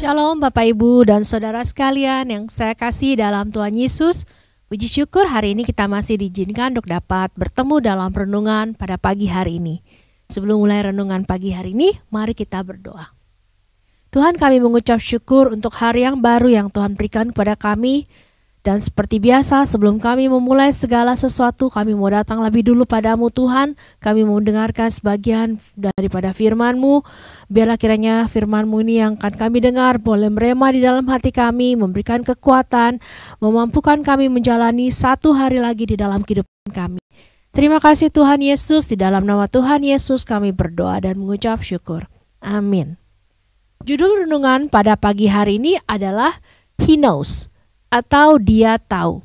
Shalom Bapak Ibu dan Saudara sekalian yang saya kasih dalam Tuhan Yesus. Puji syukur hari ini kita masih diizinkan untuk dapat bertemu dalam renungan pada pagi hari ini. Sebelum mulai renungan pagi hari ini, mari kita berdoa. Tuhan, kami mengucap syukur untuk hari yang baru yang Tuhan berikan kepada kami. Dan seperti biasa, sebelum kami memulai segala sesuatu, kami mau datang lebih dulu padamu Tuhan. Kami mau mendengarkan sebagian daripada firman-Mu. Biarlah kiranya firman-Mu ini yang akan kami dengar boleh merema di dalam hati kami, memberikan kekuatan, memampukan kami menjalani satu hari lagi di dalam kehidupan kami. Terima kasih Tuhan Yesus, di dalam nama Tuhan Yesus kami berdoa dan mengucap syukur. Amin. Judul renungan pada pagi hari ini adalah He Knows, atau Dia tahu.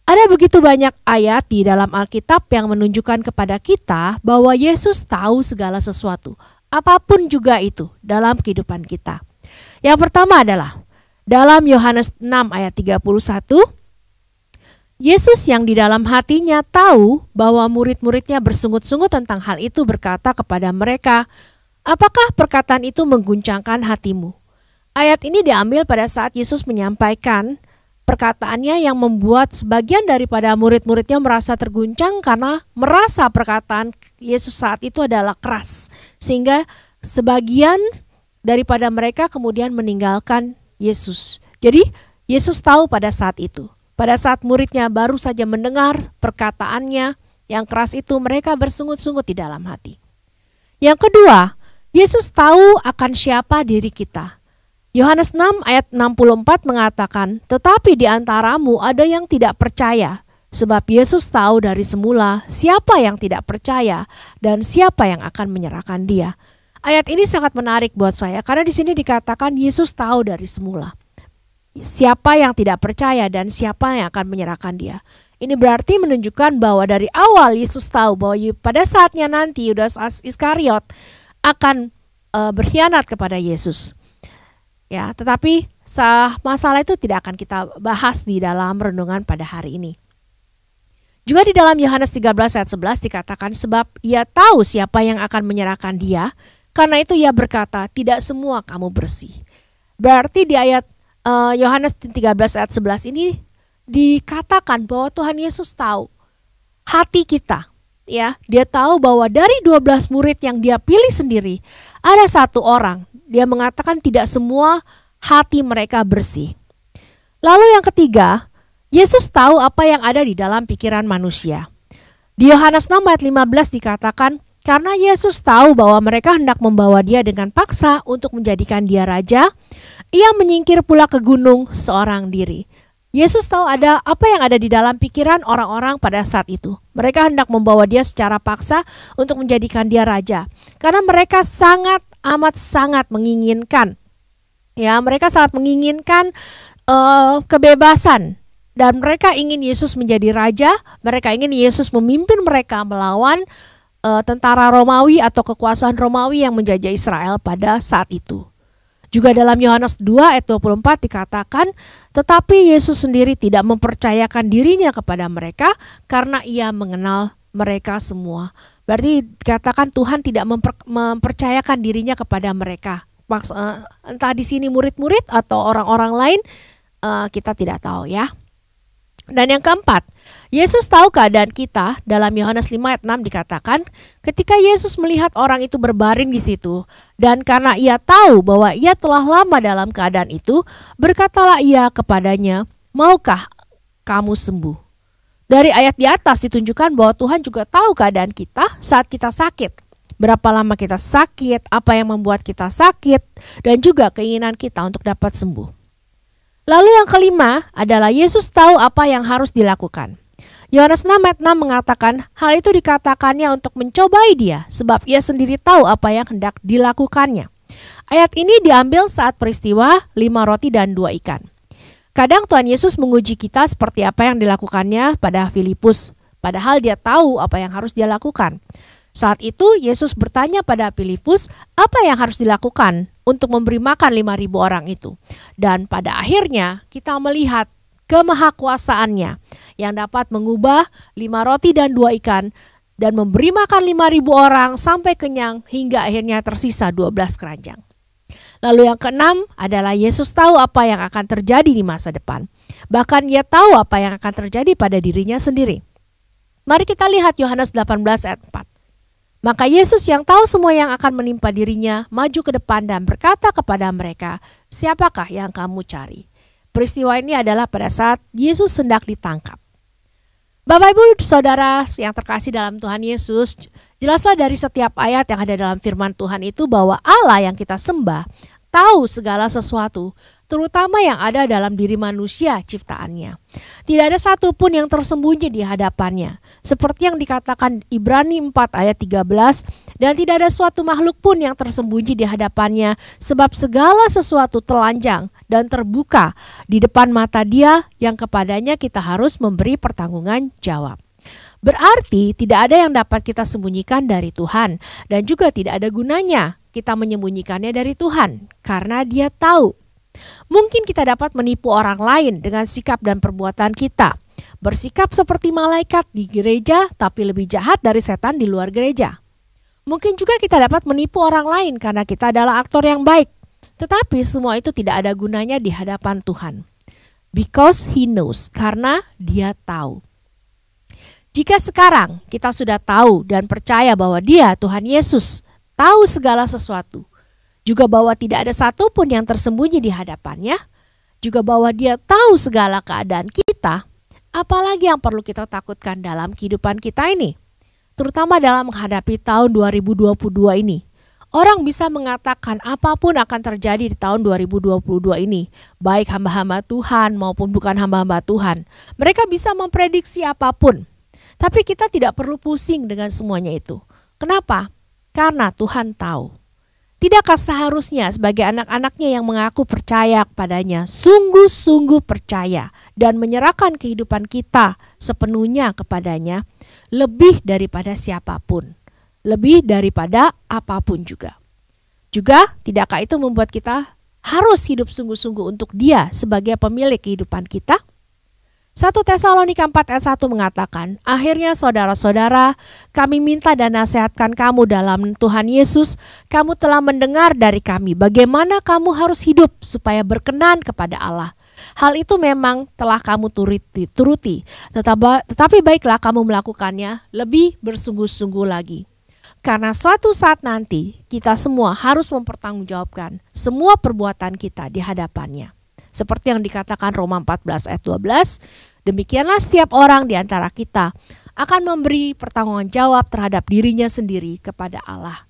Ada begitu banyak ayat di dalam Alkitab yang menunjukkan kepada kita bahwa Yesus tahu segala sesuatu, apapun juga itu dalam kehidupan kita. Yang pertama adalah dalam Yohanes 6 ayat 31, Yesus yang di dalam hatinya tahu bahwa murid-muridnya bersungut-sungut tentang hal itu berkata kepada mereka, "Apakah perkataan itu mengguncangkan hatimu?" Ayat ini diambil pada saat Yesus menyampaikan perkataannya yang membuat sebagian daripada murid-muridnya merasa terguncang karena merasa perkataan Yesus saat itu adalah keras. Sehingga sebagian daripada mereka kemudian meninggalkan Yesus. Jadi Yesus tahu pada saat itu. Pada saat muridnya baru saja mendengar perkataannya yang keras itu, mereka bersungut-sungut di dalam hati. Yang kedua, Yesus tahu akan siapa diri kita. Yohanes 6 ayat 64 mengatakan, "Tetapi di antaramu ada yang tidak percaya, sebab Yesus tahu dari semula siapa yang tidak percaya dan siapa yang akan menyerahkan Dia." Ayat ini sangat menarik buat saya karena di sini dikatakan Yesus tahu dari semula siapa yang tidak percaya dan siapa yang akan menyerahkan Dia. Ini berarti menunjukkan bahwa dari awal Yesus tahu bahwa pada saatnya nanti Yudas Iskariot akan berkhianat kepada Yesus. Ya, tetapi masalah itu tidak akan kita bahas di dalam renungan pada hari ini. Juga di dalam Yohanes 13 ayat 11 dikatakan, "Sebab Ia tahu siapa yang akan menyerahkan Dia, karena itu Ia berkata, tidak semua kamu bersih." Berarti di ayat Yohanes 13 ayat 11 ini dikatakan bahwa Tuhan Yesus tahu hati kita. Ya, Dia tahu bahwa dari 12 murid yang Dia pilih sendiri, ada satu orang. Dia mengatakan tidak semua hati mereka bersih. Lalu yang ketiga, Yesus tahu apa yang ada di dalam pikiran manusia. Di Yohanes 6 ayat 15 dikatakan, "Karena Yesus tahu bahwa mereka hendak membawa Dia dengan paksa untuk menjadikan Dia raja, Ia menyingkir pula ke gunung seorang diri." Yesus tahu apa yang ada di dalam pikiran orang-orang pada saat itu. Mereka hendak membawa Dia secara paksa untuk menjadikan Dia raja. Karena mereka amat sangat menginginkan. Ya, mereka sangat menginginkan kebebasan. Dan mereka ingin Yesus menjadi raja. Mereka ingin Yesus memimpin mereka melawan tentara Romawi atau kekuasaan Romawi yang menjajah Israel pada saat itu. Juga dalam Yohanes 2 ayat 24 dikatakan, "Tetapi Yesus sendiri tidak mempercayakan dirinya kepada mereka karena Ia mengenal mereka semua." Berarti dikatakan Tuhan tidak mempercayakan dirinya kepada mereka. Entah di sini murid-murid atau orang-orang lain, kita tidak tahu ya. Dan yang keempat, Yesus tahu keadaan kita. Dalam Yohanes 5 ayat 6 dikatakan, ketika Yesus melihat orang itu berbaring di situ, dan karena Ia tahu bahwa ia telah lama dalam keadaan itu, berkatalah Ia kepadanya, "Maukah kamu sembuh?" Dari ayat di atas ditunjukkan bahwa Tuhan juga tahu keadaan kita saat kita sakit. Berapa lama kita sakit, apa yang membuat kita sakit, dan juga keinginan kita untuk dapat sembuh. Lalu yang kelima adalah Yesus tahu apa yang harus dilakukan. Yohanes 6 ayat 6 mengatakan, hal itu dikatakannya untuk mencobai Dia, sebab Ia sendiri tahu apa yang hendak dilakukannya. Ayat ini diambil saat peristiwa 5 roti dan 2 ikan. Kadang Tuhan Yesus menguji kita seperti apa yang dilakukannya pada Filipus, padahal Dia tahu apa yang harus Dia lakukan. Saat itu Yesus bertanya pada Filipus apa yang harus dilakukan untuk memberi makan 5.000 orang itu. Dan pada akhirnya kita melihat kemahakuasaannya yang dapat mengubah 5 roti dan 2 ikan dan memberi makan 5.000 orang sampai kenyang hingga akhirnya tersisa 12 keranjang. Lalu yang keenam adalah Yesus tahu apa yang akan terjadi di masa depan. Bahkan ia tahu apa yang akan terjadi pada dirinya sendiri. Mari kita lihat Yohanes 18 ayat 4. Maka Yesus yang tahu semua yang akan menimpa dirinya maju ke depan dan berkata kepada mereka, "Siapakah yang kamu cari?" Peristiwa ini adalah pada saat Yesus hendak ditangkap. Bapak Ibu Saudara yang terkasih dalam Tuhan Yesus, jelaslah dari setiap ayat yang ada dalam firman Tuhan itu bahwa Allah yang kita sembah tahu segala sesuatu, terutama yang ada dalam diri manusia ciptaannya. Tidak ada satupun yang tersembunyi di hadapannya. Seperti yang dikatakan Ibrani 4 ayat 13, dan tidak ada suatu makhluk pun yang tersembunyi di hadapannya, sebab segala sesuatu telanjang dan terbuka di depan mata Dia yang kepadanya kita harus memberi pertanggungan jawab. Berarti tidak ada yang dapat kita sembunyikan dari Tuhan, dan juga tidak ada gunanya kita menyembunyikannya dari Tuhan, karena Dia tahu. Mungkin kita dapat menipu orang lain dengan sikap dan perbuatan kita, bersikap seperti malaikat di gereja tapi lebih jahat dari setan di luar gereja. Mungkin juga kita dapat menipu orang lain karena kita adalah aktor yang baik, tetapi semua itu tidak ada gunanya di hadapan Tuhan. Because He knows, karena Dia tahu. Jika sekarang kita sudah tahu dan percaya bahwa Dia, Tuhan Yesus, tahu segala sesuatu, juga bahwa tidak ada satupun yang tersembunyi di hadapannya, juga bahwa Dia tahu segala keadaan kita, apalagi yang perlu kita takutkan dalam kehidupan kita ini, terutama dalam menghadapi tahun 2022 ini. Orang bisa mengatakan apapun akan terjadi di tahun 2022 ini, baik hamba-hamba Tuhan maupun bukan hamba-hamba Tuhan. Mereka bisa memprediksi apapun, tapi kita tidak perlu pusing dengan semuanya itu. Kenapa? Karena Tuhan tahu. Tidakkah seharusnya sebagai anak-anaknya yang mengaku percaya kepadanya, sungguh-sungguh percaya dan menyerahkan kehidupan kita sepenuhnya kepadanya, lebih daripada siapapun, lebih daripada apapun juga. Juga tidakkah itu membuat kita harus hidup sungguh-sungguh untuk Dia sebagai pemilik kehidupan kita? 1 Tesalonika 4 ayat 1 mengatakan, akhirnya saudara-saudara, kami minta dan nasihatkan kamu dalam Tuhan Yesus, kamu telah mendengar dari kami bagaimana kamu harus hidup supaya berkenan kepada Allah. Hal itu memang telah kamu turuti, tetapi baiklah kamu melakukannya lebih bersungguh-sungguh lagi. Karena suatu saat nanti kita semua harus mempertanggungjawabkan semua perbuatan kita di hadapannya. Seperti yang dikatakan Roma 14 ayat 12, demikianlah setiap orang di antara kita akan memberi pertanggungan jawab terhadap dirinya sendiri kepada Allah.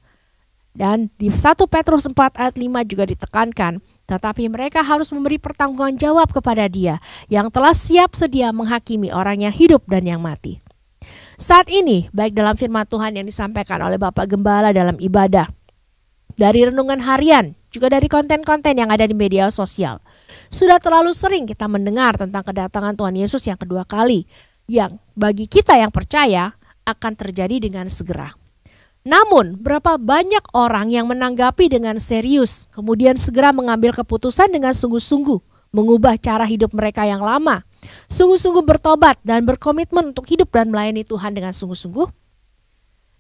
Dan di 1 Petrus 4 ayat 5 juga ditekankan, tetapi mereka harus memberi pertanggungan jawab kepada Dia yang telah siap sedia menghakimi orang yang hidup dan yang mati. Saat ini, baik dalam firman Tuhan yang disampaikan oleh Bapak Gembala dalam ibadah, dari renungan harian, juga dari konten-konten yang ada di media sosial, sudah terlalu sering kita mendengar tentang kedatangan Tuhan Yesus yang kedua kali, yang bagi kita yang percaya akan terjadi dengan segera. Namun, berapa banyak orang yang menanggapi dengan serius, kemudian segera mengambil keputusan dengan sungguh-sungguh, mengubah cara hidup mereka yang lama, sungguh-sungguh bertobat dan berkomitmen untuk hidup dan melayani Tuhan dengan sungguh-sungguh?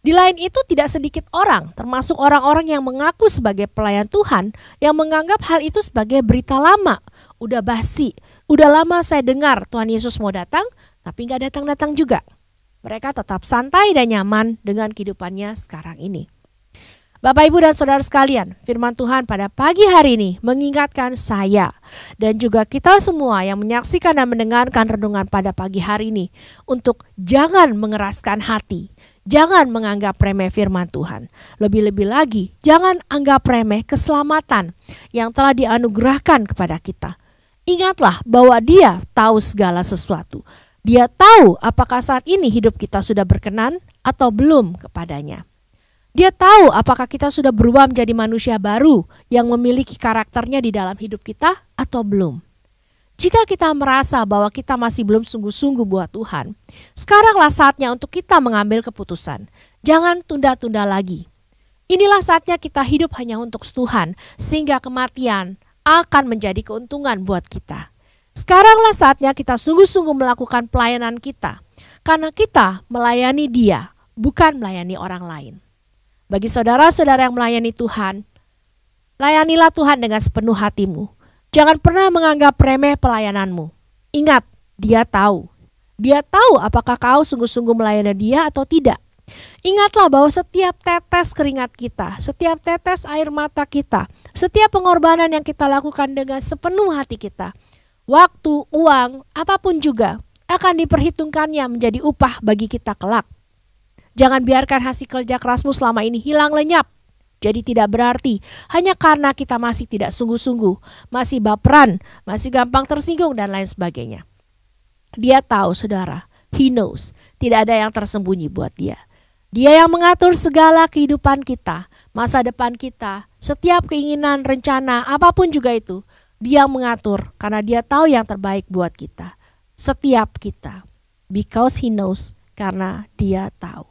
Di lain itu tidak sedikit orang, termasuk orang-orang yang mengaku sebagai pelayan Tuhan, yang menganggap hal itu sebagai berita lama, udah basi, udah lama saya dengar Tuhan Yesus mau datang, tapi gak datang-datang juga. Mereka tetap santai dan nyaman dengan kehidupannya sekarang ini. Bapak, Ibu, dan Saudara sekalian, firman Tuhan pada pagi hari ini mengingatkan saya dan juga kita semua yang menyaksikan dan mendengarkan renungan pada pagi hari ini untuk jangan mengeraskan hati, jangan menganggap remeh firman Tuhan. Lebih-lebih lagi, jangan anggap remeh keselamatan yang telah dianugerahkan kepada kita. Ingatlah bahwa Dia tahu segala sesuatu. Dia tahu apakah saat ini hidup kita sudah berkenan atau belum kepadanya. Dia tahu apakah kita sudah berubah menjadi manusia baru yang memiliki karakternya di dalam hidup kita atau belum. Jika kita merasa bahwa kita masih belum sungguh-sungguh buat Tuhan, sekaranglah saatnya untuk kita mengambil keputusan. Jangan tunda-tunda lagi. Inilah saatnya kita hidup hanya untuk Tuhan, sehingga kematian akan menjadi keuntungan buat kita. Sekaranglah saatnya kita sungguh-sungguh melakukan pelayanan kita, karena kita melayani Dia, bukan melayani orang lain. Bagi saudara-saudara yang melayani Tuhan, Layanilah Tuhan dengan sepenuh hatimu. Jangan pernah menganggap remeh pelayananmu. Ingat, Dia tahu. Dia tahu apakah kau sungguh-sungguh melayani Dia atau tidak. Ingatlah bahwa setiap tetes keringat kita, setiap tetes air mata kita, setiap pengorbanan yang kita lakukan dengan sepenuh hati kita, waktu, uang, apapun juga akan diperhitungkannya menjadi upah bagi kita kelak. Jangan biarkan hasil kerja kerasmu selama ini hilang lenyap. Jadi tidak berarti hanya karena kita masih tidak sungguh-sungguh, masih baperan, masih gampang tersinggung dan lain sebagainya. Dia tahu, saudara. He knows. Tidak ada yang tersembunyi buat Dia. Dia yang mengatur segala kehidupan kita, masa depan kita, setiap keinginan, rencana, apapun juga itu. Dia yang mengatur karena Dia tahu yang terbaik buat kita. Setiap kita. Because He knows, karena Dia tahu.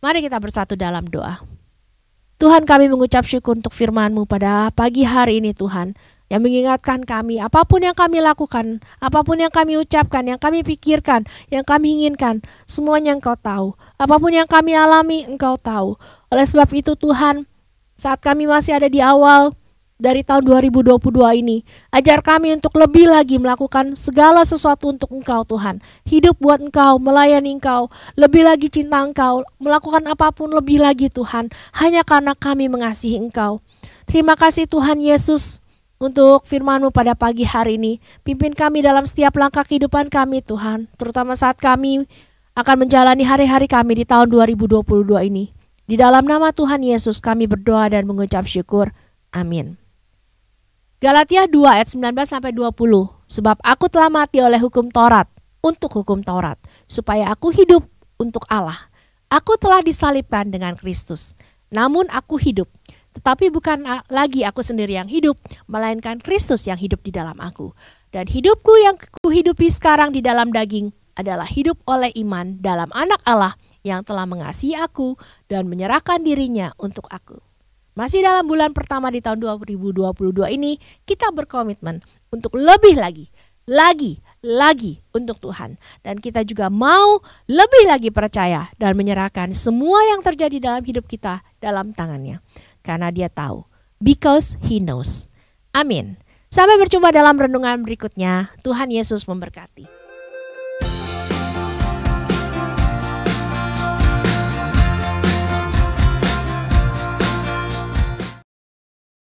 Mari kita bersatu dalam doa. Tuhan, kami mengucap syukur untuk firman-Mu pada pagi hari ini, Tuhan, yang mengingatkan kami apapun yang kami lakukan, apapun yang kami ucapkan, yang kami pikirkan, yang kami inginkan, semuanya Engkau tahu. Apapun yang kami alami, Engkau tahu. Oleh sebab itu Tuhan, saat kami masih ada di awal dari tahun 2022 ini, ajar kami untuk lebih lagi melakukan segala sesuatu untuk Engkau Tuhan. Hidup buat Engkau, melayani Engkau, lebih lagi cinta Engkau, melakukan apapun lebih lagi Tuhan, hanya karena kami mengasihi Engkau. Terima kasih Tuhan Yesus untuk firman-Mu pada pagi hari ini. Pimpin kami dalam setiap langkah kehidupan kami Tuhan, terutama saat kami akan menjalani hari-hari kami di tahun 2022 ini. Di dalam nama Tuhan Yesus kami berdoa dan mengucap syukur. Amin. Galatia 2 ayat 19-20. Sebab aku telah mati oleh hukum Taurat, untuk hukum Taurat, supaya aku hidup untuk Allah. Aku telah disalibkan dengan Kristus, namun aku hidup. Tetapi bukan lagi aku sendiri yang hidup, melainkan Kristus yang hidup di dalam aku. Dan hidupku yang kuhidupi sekarang di dalam daging adalah hidup oleh iman dalam Anak Allah yang telah mengasihi aku dan menyerahkan dirinya untuk aku. Masih dalam bulan pertama di tahun 2022 ini, kita berkomitmen untuk lebih lagi untuk Tuhan. Dan kita juga mau lebih lagi percaya dan menyerahkan semua yang terjadi dalam hidup kita dalam tangan-Nya. Karena Dia tahu, because He knows. Amin. Sampai berjumpa dalam renungan berikutnya. Tuhan Yesus memberkati.